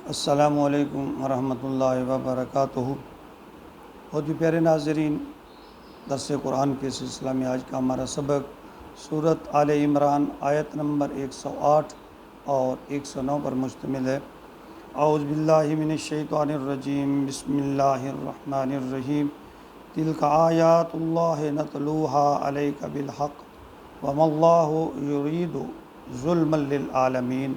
السلام علیکم ورحمۃ اللہ وبرکاتہ۔ بہت ہی پیارے ناظرین، درس قرآن کے سلسلہ میں آج کا ہمارا سبق سورۃ آل عمران آیت نمبر 108 اور 109 پر مشتمل ہے۔ اعوذ باللہ من الشیطان الرجیم، بسم اللہ الرحمن الرحیم۔ تلک آیات اللہ نتلوها علیک بالحق وما اللہ یرید ظلما للعالمین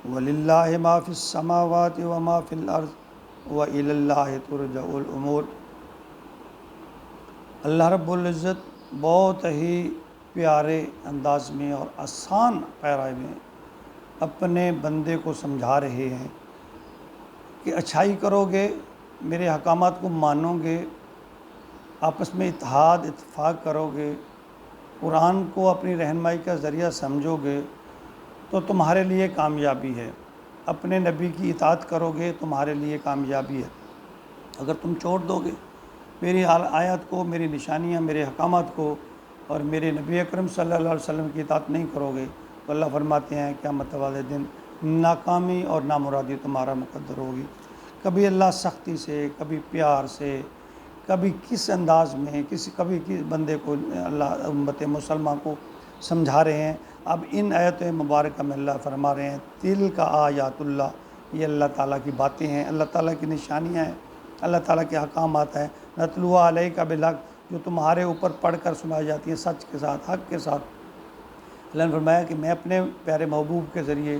وَلِلَّهِ مَا فِي السَّمَاوَاتِ وَمَا فِي الْأَرْضِ وَإِلَى اللَّهِ تُرْجَعُ الْأُمُورُ۔ اللہ رب العزت بہت ہی پیارے انداز میں اور آسان پیرائی میں اپنے بندے کو سمجھا رہے ہیں کہ اچھائی کرو گے، میرے احکامات کو مانو گے، آپس میں اتحاد اتفاق کرو گے، قرآن کو اپنی رہنمائی کا ذریعہ سمجھو گے تو تمہارے لیے کامیابی ہے۔ اپنے نبی کی اطاعت کرو گے تمہارے لیے کامیابی ہے۔ اگر تم چھوڑ دو گے میری آیات کو، میری نشانیاں، میرے احکامات کو اور میرے نبی اکرم صلی اللہ علیہ وسلم کی اطاعت نہیں کرو گے تو اللہ فرماتے ہیں قیامت والے دن ناکامی اور نامرادی تمہارا مقدر ہوگی۔ کبھی اللہ سختی سے، کبھی پیار سے، کبھی کس انداز میں، کبھی کس بندے کو اللہ امت مسلمہ کو سمجھا رہے ہیں۔ اب ان آیت مبارکہ میں اللہ فرما رہے ہیں تلک آیات اللہ، یہ اللہ تعالیٰ کی باتیں ہیں، اللہ تعالیٰ کی نشانیاں ہیں، اللہ تعالیٰ کے احکامات ہیں، نتلوها علیک بالحق، جو تمہارے اوپر پڑھ کر سنائی جاتی ہیں سچ کے ساتھ، حق کے ساتھ۔ اللہ نے فرمایا کہ میں اپنے پیارے محبوب کے ذریعے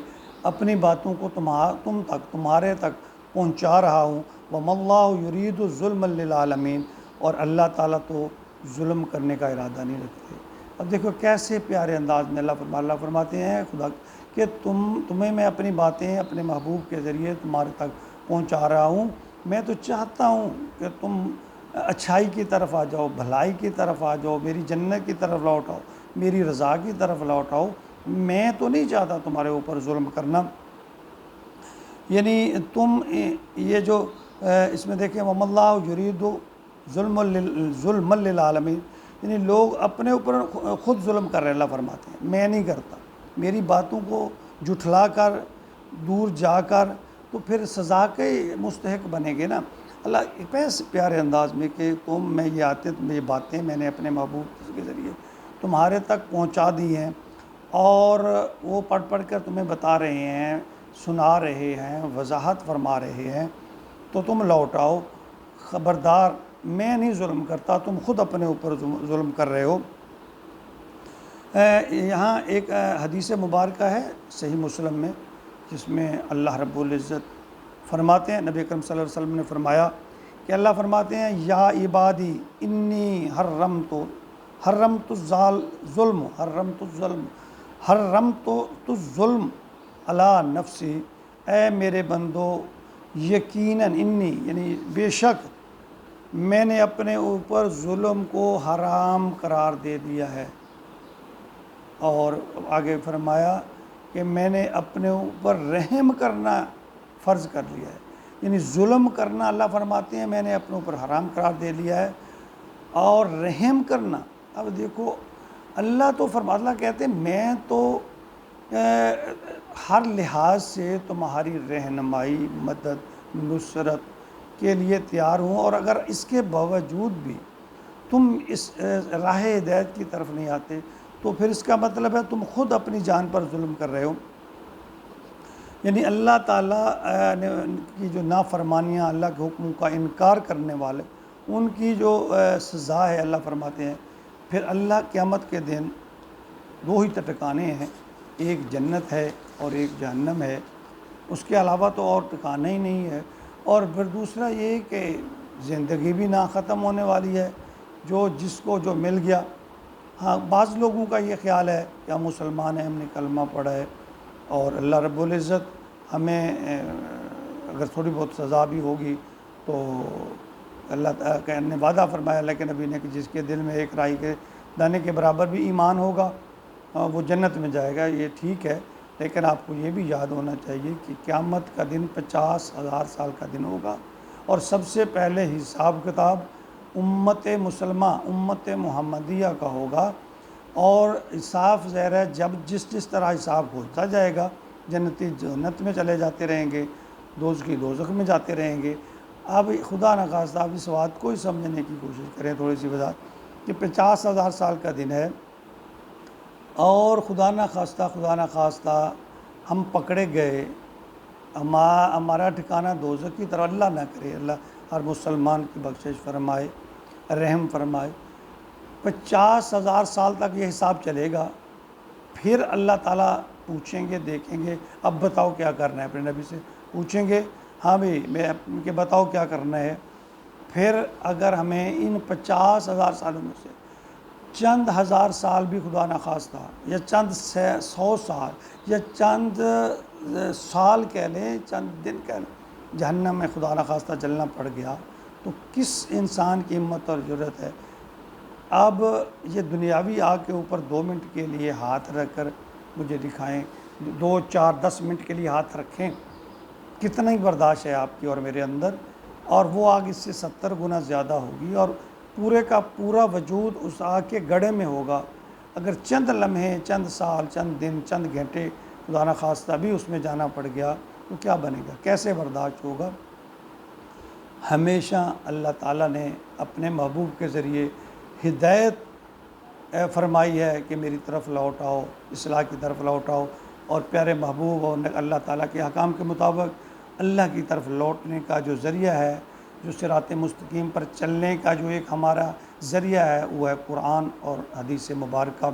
اپنی باتوں کو تم تک، تمہارے تک پہنچا رہا ہوں۔ وَمَا اللَّهُ يُرِيدُ ظُلْمًا لِلْعَالَمِينَ، اور اللہ تعالیٰ تو ظلم کرنے کا ارادہ نہیں رکھتے۔ اب دیکھو کیسے پیارے انداز میں اللہ فرماتے ہیں خدا کہ تمہیں میں اپنی باتیں اپنے محبوب کے ذریعے تمہارے تک پہنچا رہا ہوں۔ میں تو چاہتا ہوں کہ تم اچھائی کی طرف آ جاؤ، بھلائی کی طرف آ جاؤ، میری جنت کی طرف لوٹ آؤ، میری رضا کی طرف لوٹ آؤ۔ میں تو نہیں چاہتا تمہارے اوپر ظلم کرنا۔ یعنی تم یہ جو اس میں دیکھیں وَمَا اللَّهُ يُرِيدُ ظُلْمًا لِلْعَالَمِينَ، یعنی لوگ اپنے اوپر خود ظلم کر رہے ہیں۔ اللہ فرماتے ہیں میں نہیں کرتا، میری باتوں کو جھٹلا کر دور جا کر تو پھر سزا کے مستحق بنے گے نا۔ اللہ ایسے پیارے انداز میں کہ میں یہ باتیں میں نے اپنے محبوب کے ذریعے تمہارے تک پہنچا دی ہیں اور وہ پڑھ کر تمہیں بتا رہے ہیں، سنا رہے ہیں، وضاحت فرما رہے ہیں، تو تم لوٹ آؤ۔ خبردار، میں نہیں ظلم کرتا، تم خود اپنے اوپر ظلم کر رہے ہو۔ یہاں ایک حدیث مبارکہ ہے صحیح مسلم میں، جس میں اللہ رب العزت فرماتے ہیں، نبی اکرم صلی اللہ علیہ وسلم نے فرمایا کہ اللہ فرماتے ہیں یا عبادی انی حرمت الظلم علی نفسی، اے میرے بندو یقیناً انی، یعنی بے شک میں نے اپنے اوپر ظلم کو حرام قرار دے دیا ہے۔ اور آگے فرمایا کہ میں نے اپنے اوپر رحم کرنا فرض کر لیا ہے، یعنی ظلم کرنا اللہ فرماتے ہیں میں نے اپنے اوپر حرام قرار دے لیا ہے، اور رحم کرنا، اب دیکھو اللہ تو اللہ کہتے ہیں میں تو ہر لحاظ سے تمہاری رہنمائی، مدد، نصرت کے لیے تیار ہوں، اور اگر اس کے باوجود بھی تم اس راہ ہدایت کی طرف نہیں آتے تو پھر اس کا مطلب ہے تم خود اپنی جان پر ظلم کر رہے ہو۔ یعنی اللہ تعالیٰ کی جو نافرمانیاں، اللہ کے حکم کا انکار کرنے والے، ان کی جو سزا ہے اللہ فرماتے ہیں پھر اللہ قیامت کے دن دو ہی ٹھکانے ہیں، ایک جنت ہے اور ایک جہنم ہے، اس کے علاوہ تو اور ٹھکانہ ہی نہیں ہے۔ اور پھر دوسرا یہ کہ زندگی بھی نہ ختم ہونے والی ہے، جس کو جو مل گیا۔ ہاں بعض لوگوں کا یہ خیال ہے کہ ہم مسلمان ہیں، ہم نے کلمہ پڑھا ہے اور اللہ رب العزت ہمیں اگر تھوڑی بہت سزا بھی ہوگی تو اللہ تعالیٰ نے وعدہ فرمایا اللہ کے نبی نے کہ جس کے دل میں ایک رائی کے دانے کے برابر بھی ایمان ہوگا وہ جنت میں جائے گا۔ یہ ٹھیک ہے، لیکن آپ کو یہ بھی یاد ہونا چاہیے کہ قیامت کا دن 50,000 سال کا دن ہوگا، اور سب سے پہلے حساب کتاب امت مسلمہ، امت محمدیہ کا ہوگا، اور صاف ظاہر ہے جب جس طرح حساب ہوتا جائے گا جنتی جنت میں چلے جاتے رہیں گے، دوزخی دوزخ میں جاتے رہیں گے۔ اب خدا نخواستہ آپ اس بات کو ہی سمجھنے کی کوشش کریں، تھوڑی سی وضاحت کہ 50,000 سال کا دن ہے، اور خدا نخواستہ ہم پکڑے گئے، ہمارا ٹھکانہ دوزخ کی طرف، اللہ نہ کرے، اللہ ہر مسلمان کی بخشش فرمائے، رحم فرمائے۔ 50,000 سال تک یہ حساب چلے گا، پھر اللہ تعالیٰ پوچھیں گے، دیکھیں گے اب بتاؤ کیا کرنا ہے، اپنے نبی سے پوچھیں گے ہاں بھائی کہ بتاؤ کیا کرنا ہے۔ پھر اگر ہمیں ان 50,000 سالوں میں سے چند ہزار سال بھی خدا نخواستہ، یا چند 100 سال، یا چند سال کہہ لیں، چند دن کہہ لیں، جہنم میں خدا نخواستہ جلنا پڑ گیا، تو کس انسان کی ہمت اور جرأت ہے اب یہ دنیاوی آگ کے اوپر 2 منٹ کے لیے ہاتھ رکھ کر مجھے دکھائیں، 2 4 10 منٹ کے لیے ہاتھ رکھیں، کتنا ہی برداشت ہے آپ کی اور میرے اندر، اور وہ آگ اس سے 70 گنا زیادہ ہوگی، اور پورے کا پورا وجود اس آگ کے گڑھے میں ہوگا۔ اگر چند لمحے، چند سال، چند دن، چند گھنٹے خدا نخواستہ بھی اس میں جانا پڑ گیا تو کیا بنے گا، کیسے برداشت ہوگا؟ ہمیشہ اللہ تعالیٰ نے اپنے محبوب کے ذریعے ہدایت فرمائی ہے کہ میری طرف لوٹ آؤ، اصلاح کی طرف لوٹ آؤ، اور پیارے محبوب اور اللہ تعالیٰ کے احکام کے مطابق اللہ کی طرف لوٹنے کا جو ذریعہ ہے، جو صراط مستقیم پر چلنے کا جو ایک ہمارا ذریعہ ہے، وہ ہے قرآن اور حدیث مبارکہ۔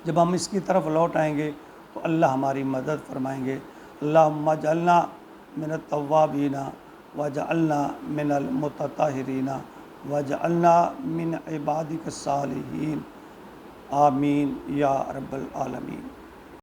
جب ہم اس کی طرف لوٹ آئیں گے تو اللہ ہماری مدد فرمائیں گے۔ اللہم اجعلنا من التوابین واجعلنا من المتطہرین واجعلنا من عبادک الصالحین، آمین یا رب العالمین۔